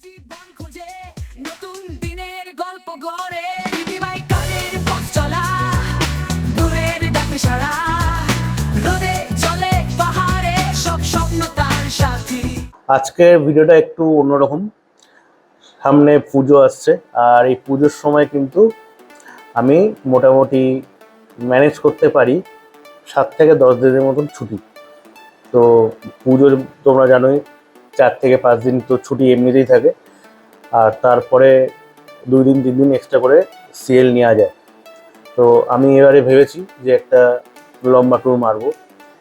জীবন খোঁজে নতুন দিনের গল্প গড়ে বিনিময় কালের পথ চলা দূরের ডাকে সারা রোদে চলে পাহাড়ে সব স্বপ্ন তার সাথী। আজকের ভিডিওটা একটু অন্যরকম। সামনে পুজো আসছে আর এই পুজোর সময় কিন্তু আমি মোটামুটি ম্যানেজ করতে পারি 7 থেকে 10 দিনের মতন ছুটি। তো পুজোর তোমরা জানোই 4 থেকে 5 দিন তো ছুটি এমনিতেই থাকে, আর তারপরে 2 দিন 3 দিন এক্সট্রা করে সিএল নেওয়া যায়। তো আমি এবারে ভেবেছি যে একটা লম্বা ট্যুর মারবো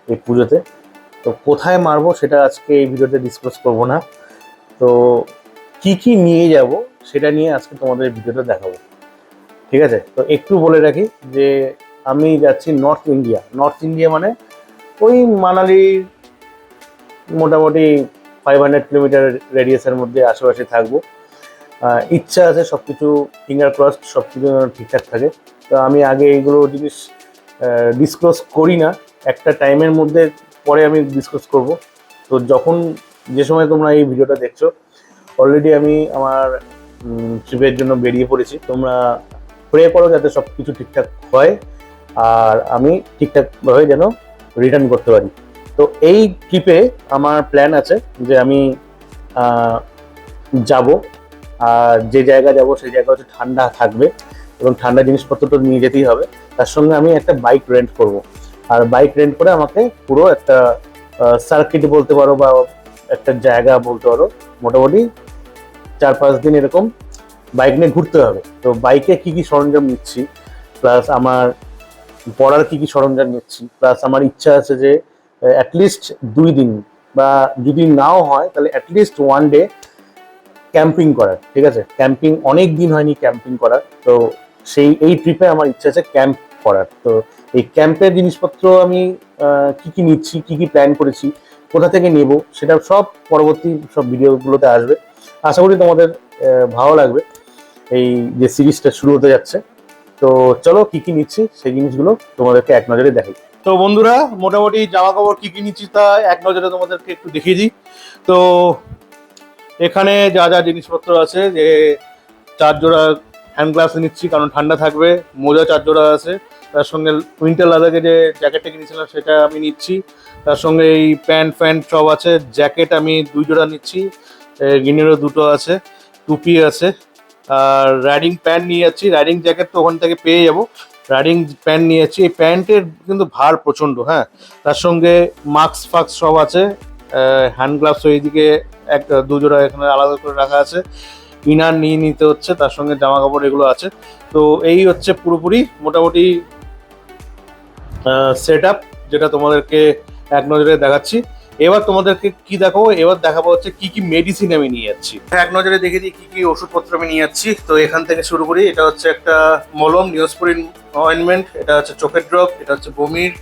এই পুজোতে। তো কোথায় মারবো সেটা আজকে এই ভিডিওতে ডিসকাস করবো না। তো কি কি নিয়ে যাব সেটা নিয়ে আজকে তোমাদের ভিডিওটা দেখাবো, ঠিক আছে? তো একটু বলে রাখি যে আমি যাচ্ছি নর্থ ইন্ডিয়া মানে ওই মানালির মোটামুটি 500 কিলোমিটার রেডিয়াসের মধ্যে আশেপাশে থাকবো। ইচ্ছা আছে সব কিছু ফিঙ্গার ক্রসড সব কিছু ঠিকঠাক থাকে। তো আমি আগে এইগুলো জিনিস ডিসক্লোজ করি না, একটা টাইমের মধ্যে পরে আমি ডিসকাস করব। তো যে সময় তোমরা এই ভিডিওটা দেখছো অলরেডি আমি আমার ট্রিপের জন্য বেরিয়ে পড়েছি। তোমরা প্রে করো যাতে সব কিছু ঠিকঠাক হয় আর আমি ঠিকঠাকভাবে যেন রিটার্ন করতে পারি। তো এই ট্রিপে আমার প্ল্যান আছে যে আমি যাব, আর যে জায়গা যাব সেই জায়গা হচ্ছে ঠান্ডা থাকবে এবং ঠান্ডা জিনিসপত্র তো নিয়ে যেতেই হবে। তার সঙ্গে আমি একটা বাইক রেন্ট করব, আর বাইক রেন্ট করে আমাকে পুরো একটা সার্কিট বলতে পারো বা একটা জায়গা বলতে পারো, মোটামুটি 4-5 দিন এরকম বাইক নিয়ে ঘুরতে হবে। তো বাইকে কি কি সরঞ্জাম নিচ্ছি, প্লাস আমার পড়ার কি কি সরঞ্জাম নিচ্ছি, প্লাস আমার ইচ্ছা আছে যে অ্যাটলিস্ট 2 দিন বা যদি নাও হয় তাহলে অ্যাটলিস্ট 1 ডে ক্যাম্পিং করার, ঠিক আছে? ক্যাম্পিং অনেক দিন হয়নি ক্যাম্পিং করার, তো এই ট্রিপে আমার ইচ্ছা আছে ক্যাম্প করার। তো এই ক্যাম্পের জিনিসপত্র আমি কি কি নিচ্ছি, কি কি প্ল্যান করেছি, কোথা থেকে নেব, সেটা সব পরবর্তী সব ভিডিওগুলোতে আসবে। আশা করি তোমাদের ভালো লাগবে এই যে সিরিজটা শুরু হতে যাচ্ছে। তো চলো কি কি নিচ্ছি সেই জিনিসগুলো তোমাদেরকে এক নজরে দেখাই। তো বন্ধুরা, মোটামুটি জামা কাপড় কি কি নিচ্ছি তা এক নজরে তোমাদেরকে একটু দেখিয়ে দিই। তো এখানে যা যা জিনিসপত্র আছে, যে 4 জোড়া হ্যান্ড গ্লাভস নিচ্ছি কারণ ঠান্ডা থাকবে, মোজা 4 জোড়া আছে, তার সঙ্গে উইন্টার লাদাকে যে জ্যাকেটটা কিনেছিলাম সেটা আমি নিচ্ছি, তার সঙ্গে এই প্যান্ট সব আছে। জ্যাকেট আমি 2 জোড়া নিচ্ছি, গিনেরও 2টো আছে, টুপি আছে, আর রাইডিং প্যান্ট নিয়ে যাচ্ছি। রাইডিং জ্যাকেট তো ওখান থেকে পেয়ে যাবো, রাইডিং প্যান্ট নিয়ে যাচ্ছি। এই প্যান্টের কিন্তু ভার প্রচণ্ড, হ্যাঁ। তার সঙ্গে মাস্ক সব আছে, হ্যান্ড গ্লাভস ওইদিকে 2 জোড়া এখানে আলাদা করে রাখা আছে, ইনার নিয়ে নিতে হচ্ছে, তার সঙ্গে জামা কাপড় এগুলো আছে। তো এই হচ্ছে পুরোপুরি মোটামুটি সেট আপ, যেটা তোমাদেরকে এক নজরে দেখাচ্ছি। এবার তোমাদেরকে কি দেখাবো, এবার দেখাবো হচ্ছে কি কি মেডিসিন আমি নিয়ে যাচ্ছি। এক নজরে দেখে দিই কি কি ওষুধপত্র আমি নিয়ে যাচ্ছি। তো এখান থেকে শুরু করি। এটা হচ্ছে একটা মলম, নিওস্পোরিন অয়েন্টমেন্ট, এটা হচ্ছে চোখের ড্রপ, এটা হচ্ছে বমির,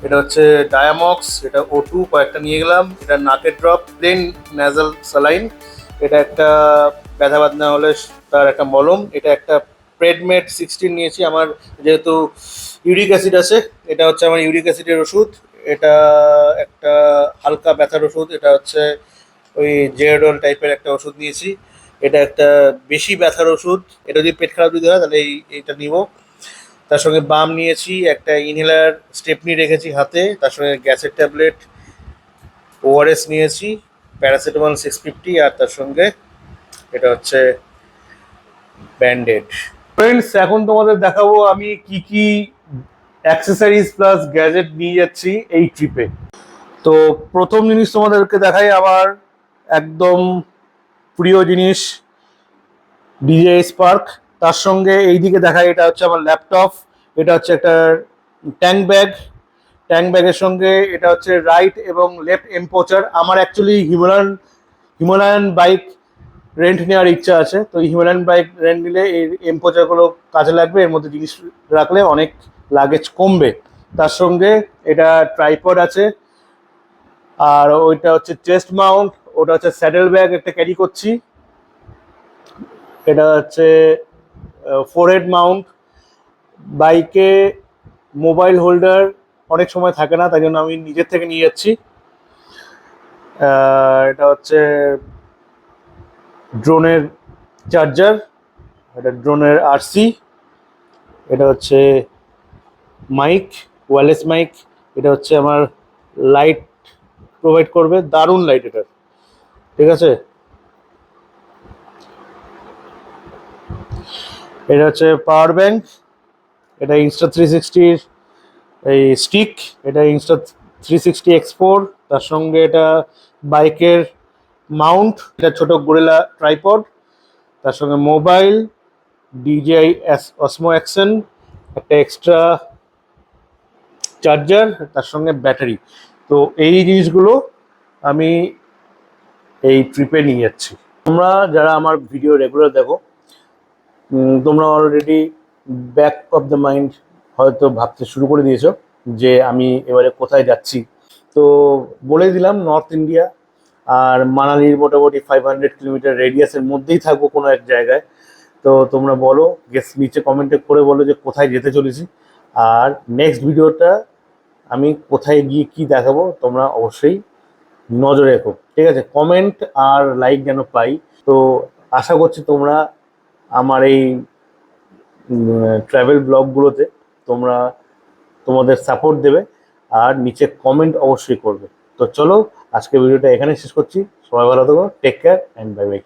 এটা হচ্ছে ডায়ামক্স, এটা O2 কয়েকটা নিয়ে গেলাম, এটা নাকের ড্রপ, প্লেন ন্যাজাল স্যালাইন, এটা একটা ব্যথা বাদনা হলে তার একটা মলম, এটা একটা প্রেডমেট 16 নিয়েছি আমার যেহেতু ইউরিক অ্যাসিড আছে, এটা হচ্ছে আমার ইউরিক অ্যাসিডের ওষুধ, এটা একটা হালকা ব্যথার ওষুধ, এটা হচ্ছে ওই জেরডল টাইপের একটা ওষুধ নিয়েছি, এটা একটা বেশি ব্যথার ওষুধ, এটা যদি পেট খারাপ যদি হয় তাহলে এইটা নিব। তার সঙ্গে বাম নিয়েছি, একটা ইনহেলার স্টেপনি রেখেছি হাতে, তার সঙ্গে গ্যাসের ট্যাবলেট, ORS নিয়েছি, প্যারাসিটামল 650, আর তার সঙ্গে এটা হচ্ছে ব্যান্ডেড। ফ্রেন্ডস, এখন তোমাদের দেখাবো আমি কি কি অ্যাক্সেসরিজ প্লাস গ্যাজেট নিয়ে যাচ্ছি এই ট্রিপে। তো প্রথম জিনিস তোমাদেরকে দেখাই আমার একদম প্রিয় জিনিস DJI স্পার্ক। তার সঙ্গে এইদিকে দেখাই এটা হচ্ছে আমার ল্যাপটপ, এটা হচ্ছে একটা ট্যাঙ্ক ব্যাগের সঙ্গে এটা হচ্ছে রাইট এবং লেফট এম্পোচার। আমার অ্যাকচুয়ালি হিমালয়ান বাইক রেন্ট নেওয়ার ইচ্ছা আছে, তো হিমালয়ান বাইক রেন্ট নিলে এই এম্পোচারগুলো কাজে লাগবে, এর মধ্যে জিনিস রাখলে অনেক লাগেজ কমবে। তার সঙ্গে এটা ট্রাইপড আছে, আর ওইটা হচ্ছে চেস্ট মাউন্ট, ওটা হচ্ছে স্যাডেল ব্যাগ একটা ক্যারি করছি, এটা হচ্ছে ফোরহেড মাউন্ট। বাইকে মোবাইল হোল্ডার অনেক সময় থাকে না, তাই জন্য আমি নিজের থেকে নিয়ে যাচ্ছি। এটা হচ্ছে ড্রোনের চার্জার, এটা ড্রোনের আরসি, এটা হচ্ছে মাইক, ওয়্যারলেস মাইক, এটা হচ্ছে আমার লাইট প্রোভাইড করবে, দারুণ লাইট এটা, ঠিক আছে। এটা হচ্ছে পাওয়ার ব্যাংক, এটা ইনস্টা 360 এই স্টিক, এটা ইনস্টা 360 এক্সপোর, তার সঙ্গে এটা বাইকের মাউন্ট, এটা ছোট গোরিলা ট্রাইপড, তার সঙ্গে মোবাইল, ডিজিআই অসমো অ্যাকশন, একটা এক্সট্রা চার্জার, তার সঙ্গে ব্যাটারি। তো এই জিনিসগুলো আমি এই ট্রিপে নিয়ে যাচ্ছি। তোমরা যারা আমার ভিডিও রেগুলার দেখো, তোমরা already back of the mind হয়তো ভাবতে শুরু করে দিয়েছো যে আমি এবারে কোথায় যাচ্ছি। তো বলে দিলাম, নর্থ ইন্ডিয়া আর মানালির মোটামুটি 500 কিলোমিটার রেডিয়াসের মধ্যেই থাকবো কোনো এক জায়গায়। তো তোমরা বলো, নিচে কমেন্টে করে বলো যে কোথায় যেতে চলেছি, আর নেক্সট ভিডিওটা আমি কোথায় গিয়ে কি দেখাবো তোমরা অবশ্যই নজরে রেখো, ঠিক আছে। কমেন্ট আর লাইক যেন পাই। তো আশা করছি তোমরা আমার এই ট্রাভেল ব্লগগুলোতে তোমরা তোমাদের সাপোর্ট দেবে আর নিচে কমেন্ট অবশ্যই করবে। তো চলো, আজকে ভিডিওটা এখানে শেষ করছি। সবাই ভালো থাকো, take care and bye by.